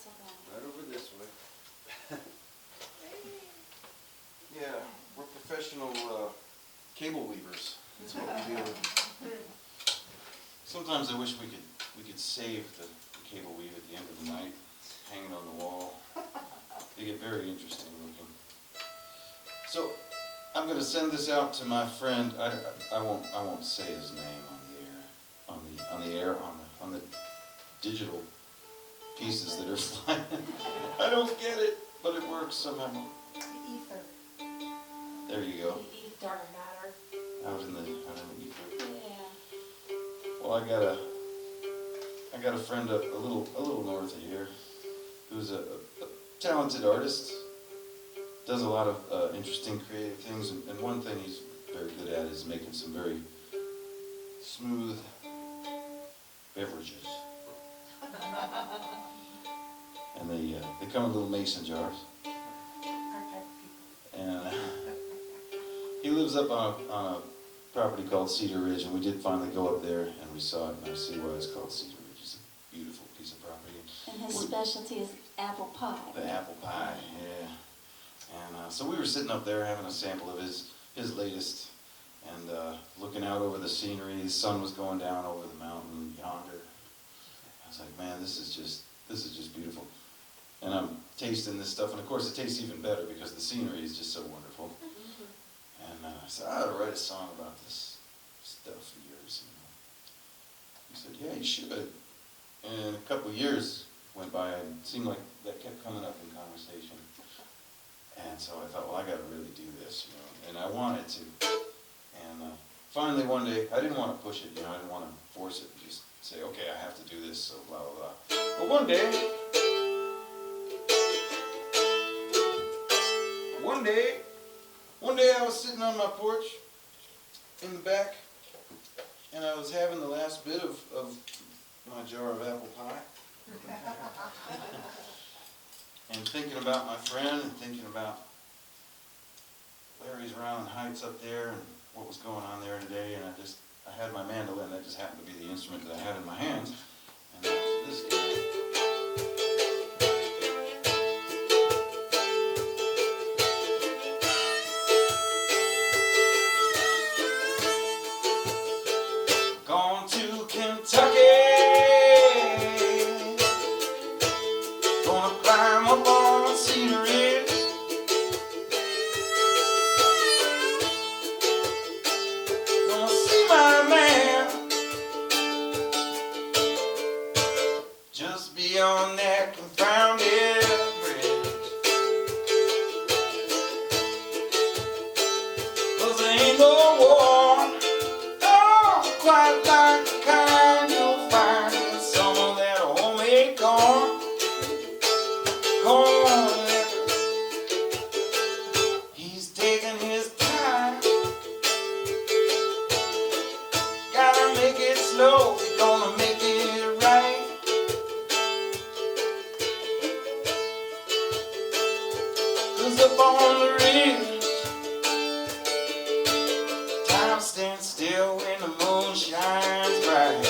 so long. Right over this way. Yeah, we're professional cable weavers. That's what we do. Sometimes I wish we could save the cable weave at the end of the night, hang it on the wall. They get very interesting looking. So I'm going to send this out to my friend. I won't say his name on the digital pieces that are flying. I don't get it, but it works somehow. The ether. There you go. The ether matter. Out in the ether. Yeah. Well, I got a friend a little north of here, who's a talented artist. Does a lot of interesting creative things, and one thing he's very good at is making some very smooth beverages. And they come in little mason jars. And he lives up on a property called Cedar Ridge, and we did finally go up there and we saw it, and I see why it's called Cedar Ridge. It's a beautiful piece of property. And his specialty is apple pie. The apple pie, yeah. And so we were sitting up there having a sample of his latest, and looking out over the scenery. The sun was going down over the mountain yonder. I was like, man, this is just beautiful. And I'm tasting this stuff, and of course it tastes even better because the scenery is just so wonderful. And I said, I ought to write a song about this stuff of yours. He said, yeah, you should. And a couple of years went by, and it seemed like that kept coming up in conversation. And so I thought, well, I got to really do this, and I wanted to. And finally one day, I didn't want to push it, I didn't want to force it, just say, okay, I have to do this, so blah, blah, blah. But one day I was sitting on my porch in the back, and I was having the last bit of my jar of apple pie. And thinking about my friend, and thinking about Larry's Round Heights up there, and what was going on there today, and I had my mandolin. That just happened to be the instrument that I had in my hands, and that's this guy. Gone to Kentucky, gonna climb up on Cedar Ridge. Gonna see my man just beyond that confounded bridge. 'Cause there ain't no war, oh, quite like the kind you'll find in some of that homemade corn. He's taking his time. Gotta make it slow, he's gonna make it right. 'Cause up on the ridge, time stands still when the moon shines bright.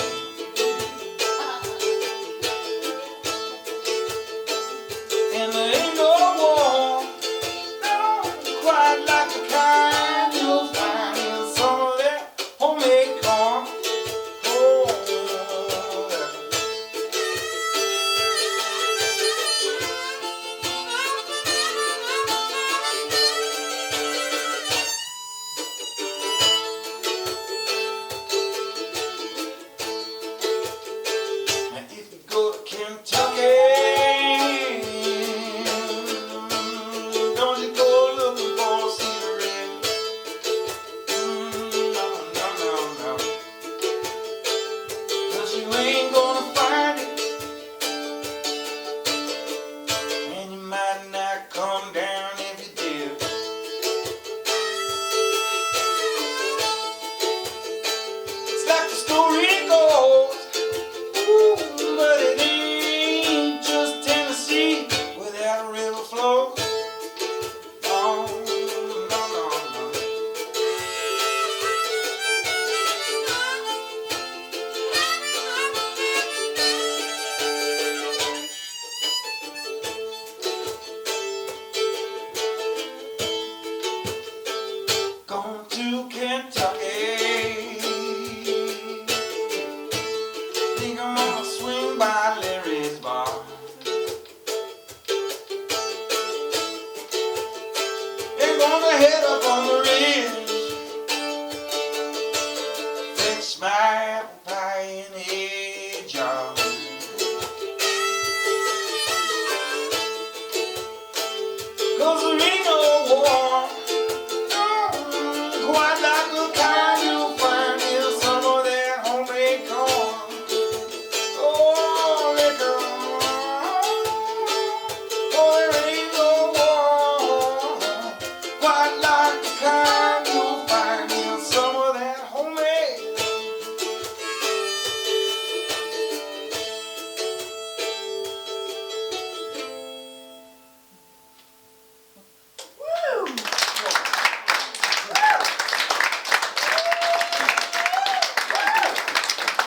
And there ain't no war, no, quite like the kind you'll find in some of that homemade corn. Oh, swing